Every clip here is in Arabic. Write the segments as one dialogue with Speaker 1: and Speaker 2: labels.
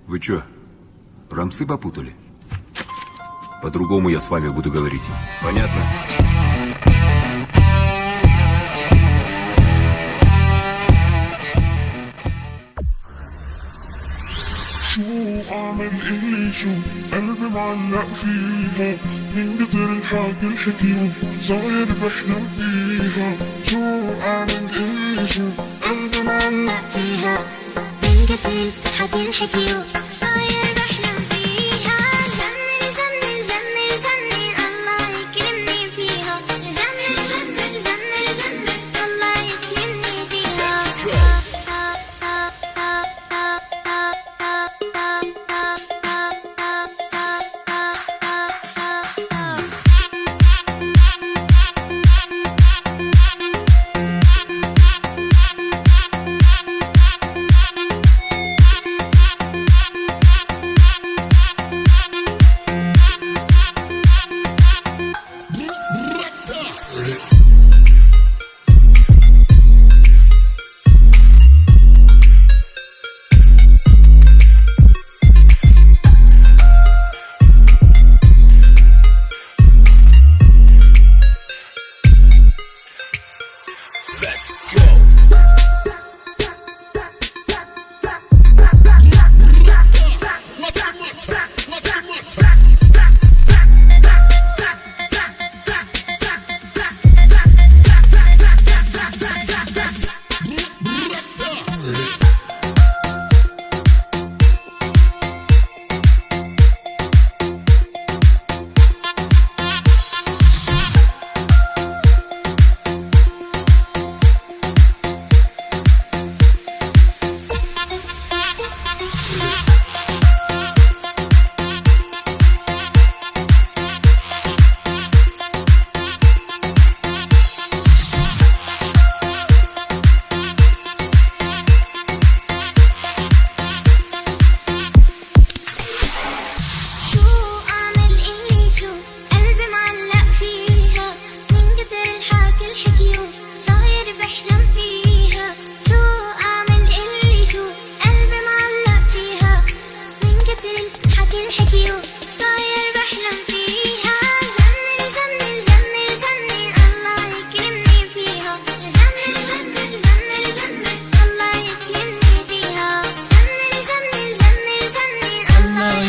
Speaker 1: Вы чё, рамсы попутали? По-другому я с вами буду говорить. Понятно?
Speaker 2: شو اعمل اللي شو قلبي معلق فيها من قدر الحاجة الحكيو صاير بحلم فيها شو اعمل اللي شو قلبي معلق فيها
Speaker 3: من قدر الحاجة الحكيو صاير بحلم فيها جنن جنن جنن جنن الله يكرمني فيها جنن جنن جنن جنن الله يكرمني فيها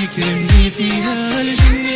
Speaker 2: يكرمني فيها الجنة